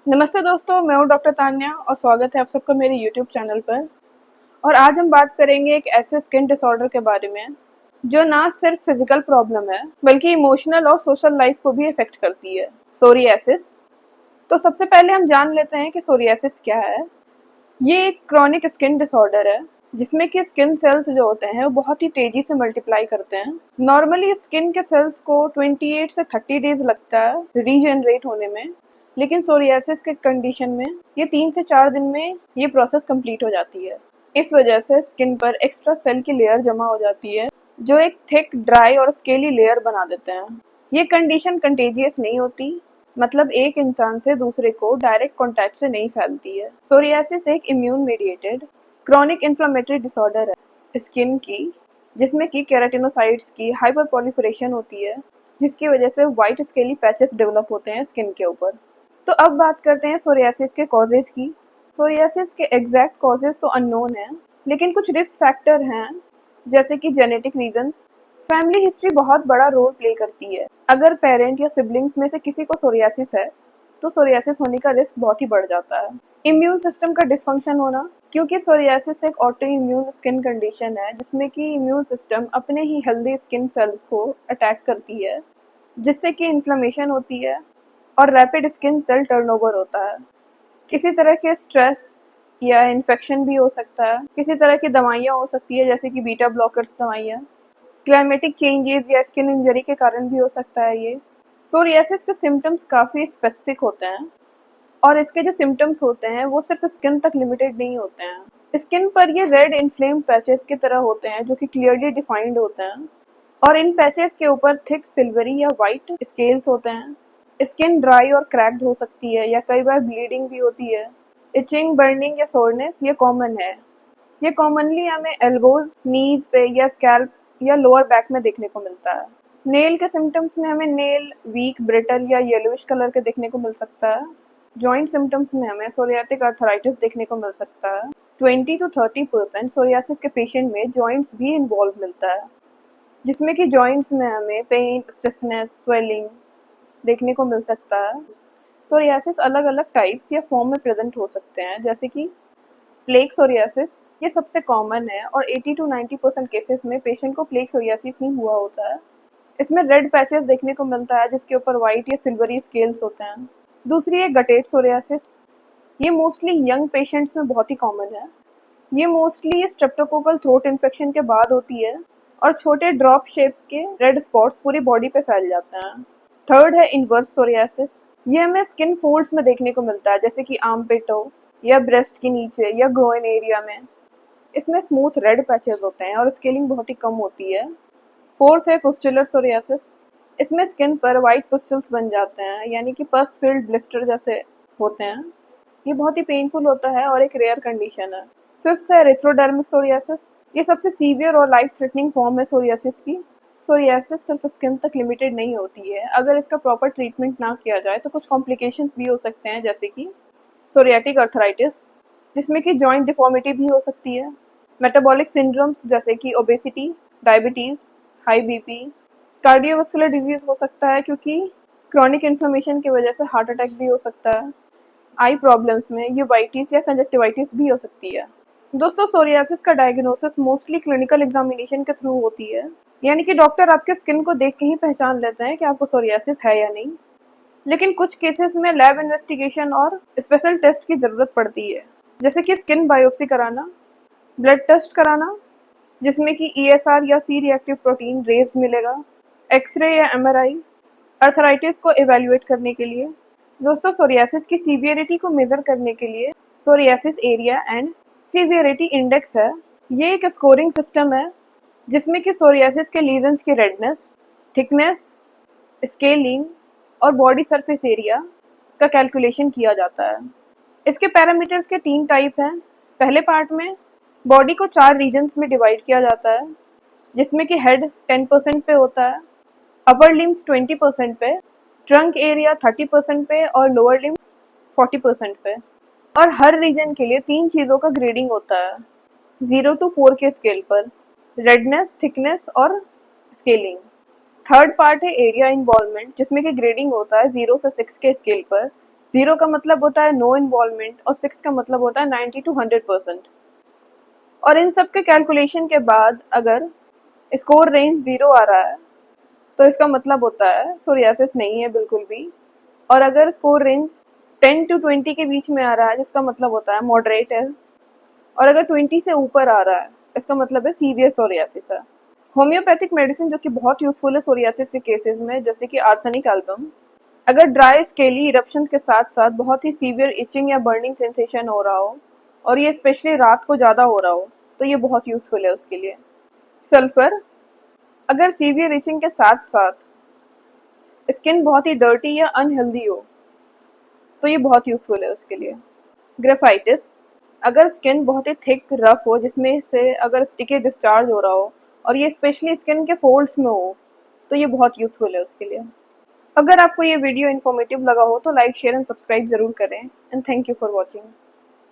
नमस्ते दोस्तों, मैं हूँ डॉक्टर तान्या और स्वागत है आप सबका मेरे यूट्यूब चैनल पर। और आज हम बात करेंगे एक ऐसे स्किन डिसऑर्डर के बारे में जो ना सिर्फ फिजिकल प्रॉब्लम है बल्कि इमोशनल और सोशल लाइफ को भी इफेक्ट करती है, सोरियासिस। तो सबसे पहले हम जान लेते हैं कि सोरियासिस क्या है। ये एक क्रॉनिक स्किन डिसऑर्डर है जिसमें कि स्किन सेल्स जो होते हैं वो बहुत ही तेजी से मल्टीप्लाई करते हैं। नॉर्मली स्किन के सेल्स को 28 से 30 डेज लगता है रीजनरेट होने में, लेकिन सोरियासिस के कंडीशन में ये 3 से 4 दिन में ये प्रोसेस कंप्लीट हो जाती है। इस वजह से स्किन पर एक्स्ट्रा सेल की लेयर जमा हो जाती है जो एक थिक, ड्राई और स्केली लेयर बना देते हैं। ये कंडीशन कंटेजियस नहीं होती, मतलब एक इंसान से दूसरे को डायरेक्ट कांटेक्ट से नहीं फैलती है। सोरियासिस एक immune mediated chronic inflammatory disorder है स्किन की, जिसमें कि केराटिनोसाइट्स की हाइपर प्रोलिफरेशन होती है जिसकी वजह से व्हाइट स्केली पैचेस डेवलप होते हैं स्किन के ऊपर। तो अब बात करते हैं सोरियासिस के कॉजेज की। सोरियासिस के एग्जैक्ट कॉजेज तो अननोन है, लेकिन कुछ रिस्क फैक्टर हैं जैसे कि जेनेटिक रीजंस। फैमिली हिस्ट्री बहुत बड़ा रोल प्ले करती है। अगर पेरेंट या सिबलिंग्स में से किसी को सोरियासिस है तो सोरियासिस होने का रिस्क बहुत ही बढ़ जाता है। इम्यून सिस्टम का डिसफंक्शन होना, क्योंकि सोरियासिस एक ऑटो इम्यून स्किन कंडीशन है जिसमें कि इम्यून सिस्टम अपने ही हेल्दी स्किन सेल्स को अटैक करती है, जिससे कि इन्फ्लेमेशन होती है और रैपिड स्किन सेल टर्नओवर होता है। किसी तरह के स्ट्रेस या इन्फेक्शन भी हो सकता है, किसी तरह की दवाइयाँ हो सकती है जैसे कि बीटा ब्लॉकर्स दवाइयाँ, क्लाइमेटिक चेंजेस या स्किन इंजरी के कारण भी हो सकता है ये। सोरियासिस के सिम्टम्स काफ़ी स्पेसिफिक होते हैं और इसके जो सिम्टम्स होते हैं वो सिर्फ स्किन तक लिमिटेड नहीं होते हैं। स्किन पर ये रेड इन्फ्लेम्ड पैचेस की तरह होते हैं जो कि क्लियरली डिफाइंड होते हैं, और इन पैचेस के ऊपर थिक सिल्वरी या वाइट स्केल्स होते हैं। स्किन ड्राई और क्रैक्ड हो सकती है या कई बार ब्लीडिंग भी होती है। इचिंग, बर्निंग या सोरनेस ये कॉमन है। ये कॉमनली हमें एल्बोज, नीज पे या स्कैल्प या लोअर बैक में देखने को मिलता है। नेल के सिम्टम्स में हमें नेल वीक, ब्रिटल या येलोइश कलर के देखने को मिल सकता है। जॉइंट सिम्टम्स में हमें सोरियाटिक अर्थराइटिस देखने को मिल सकता है। 20 to 30% सोरियासिस के पेशेंट में जॉइंट्स भी इन्वॉल्व मिलता है, जिसमें कि जॉइंट्स में हमें पेन, स्टिफनेस, स्वेलिंग देखने को मिल सकता है। सोरियासिस अलग अलग टाइप्स या फॉर्म में प्रेजेंट हो सकते हैं, जैसे कि प्लेग सोरियासिस, ये सबसे कॉमन है और 80 to 90% केसेस में पेशेंट को प्लेग सोरियासिस ही हुआ होता है। इसमें रेड पैचेस देखने को मिलता है जिसके ऊपर वाइट या सिल्वरी स्केल्स होते हैं। दूसरी है गटेट सोरियासिस। ये मोस्टली यंग पेशेंट्स में बहुत ही कॉमन है। ये मोस्टली स्ट्रेप्टोकोकल थ्रोट इन्फेक्शन के बाद होती है और छोटे ड्रॉप शेप के रेड स्पॉट्स पूरी बॉडी पे फैल जाते हैं। थर्ड है इनवर्स सोरियासिस। ये हमें स्किन फोल्ड्स में देखने को मिलता है जैसे कि आर्मपिट हो या ब्रेस्ट के नीचे या ग्रोइन एरिया में। इसमें स्मूथ रेड पैचेस होते हैं और स्केलिंग बहुत ही कम होती है। फोर्थ है पुस्टुलर सोरियासिस। इसमें स्किन पर वाइट पुस्टल्स बन जाते हैं, यानी कि पस फिल्ड ब्लिस्टर जैसे होते हैं। ये बहुत ही पेनफुल होता है और एक रेयर कंडीशन है। फिफ्थ है एरिथ्रोडर्मिक सोरियासिस। ये सबसे सीवियर और लाइफ थ्रेटनिंग फॉर्म है सोरियासिस की। सोरियासिस सिर्फ स्किन तक लिमिटेड नहीं होती है। अगर इसका प्रॉपर ट्रीटमेंट ना किया जाए तो कुछ कॉम्प्लिकेशंस भी हो सकते हैं, जैसे कि सोरियाटिक अर्थराइटिस, जिसमें कि जॉइंट डिफॉर्मिटी भी हो सकती है। मेटाबॉलिक सिंड्रोम्स जैसे कि obesity, diabetes, high BP, cardiovascular disease हो सकता है क्योंकि क्रॉनिक इन्फ्लेमेशन की वजह से हार्ट अटैक भी हो सकता है। आई प्रॉब्लम्स में यूवाइटिस या कंजक्टिवाइटिस भी हो सकती है। दोस्तों, सोरियासिस का डायग्नोसिस मोस्टली क्लिनिकल एग्जामिनेशन के थ्रू होती है, यानी कि डॉक्टर आपके स्किन को देख के ही पहचान लेते हैं कि आपको सोरियासिस है या नहीं। लेकिन कुछ केसेस में लैब इन्वेस्टिगेशन और स्पेशल टेस्ट की ज़रूरत पड़ती है, जैसे कि स्किन बायोप्सी कराना, ब्लड टेस्ट कराना जिसमें कि ईएसआर या सी रिएक्टिव प्रोटीन रेज्ड मिलेगा, एक्सरे या एमआरआई अर्थराइटिस को इवेल्युएट करने के लिए। दोस्तों, सोरियासिस की सीवियरिटी को मेजर करने के लिए psoriasis area and severity index है। ये एक स्कोरिंग सिस्टम है जिसमें कि सोरियासिस के लीजन्स की रेडनेस, थिकनेस, स्केलिंग और बॉडी सरफेस एरिया का कैलकुलेशन किया जाता है। इसके पैरामीटर्स के 3 टाइप हैं। पहले पार्ट में बॉडी को 4 रीजन्स में डिवाइड किया जाता है, जिसमें कि हेड 10% पे होता है, अपर लिम्स 20% पे, ट्रंक एरिया 30% पे और लोअर लिम्स 40% पे। और हर रीजन के लिए 3 चीज़ों का ग्रेडिंग होता है 0 to 4 के स्केल पर: रेडनेस, थिकनेस और स्केलिंग। थर्ड पार्ट है एरिया इन्वॉल्वमेंट, जिसमें कि ग्रेडिंग होता है 0 से 6 के स्केल पर: 0 का मतलब होता है नो इन्वॉल्वमेंट और 6 का मतलब होता है 90 to 100%। और इन सब के कैलकुलेशन के बाद अगर स्कोर रेंज 0 आ रहा है तो इसका मतलब होता है सोरियासिस नहीं है बिल्कुल भी। और अगर स्कोर रेंज 10 to 20 के बीच में आ रहा है जिसका मतलब होता है मॉडरेट है। और अगर 20 से ऊपर आ रहा है इसका मतलब है सीवियर सोरियासिस है। होम्योपैथिक मेडिसिन जो कि बहुत यूजफुल है सोरियासिस के केसेस में, जैसे कि आर्सेनिक एल्बम, अगर ड्राई स्केली इरप्शन के साथ साथ बहुत ही सीवियर इचिंग या बर्निंग सेंसेशन हो रहा हो और ये स्पेशली रात को ज़्यादा हो रहा हो तो ये बहुत यूजफुल है उसके लिए। सल्फर, अगर सीवियर इचिंग के साथ साथ स्किन बहुत ही डर्टी या अनहेल्दी हो तो ये बहुत यूजफुल है उसके लिए। ग्रेफाइटिस, अगर स्किन बहुत ही थिक रफ हो जिसमें से अगर स्टिकी डिस्चार्ज हो रहा हो और ये स्पेशली स्किन के फोल्ड्स में हो तो ये बहुत यूजफुल है उसके लिए। अगर आपको ये वीडियो इन्फॉर्मेटिव लगा हो तो लाइक शेयर एंड सब्सक्राइब जरूर करें and thank you for watching.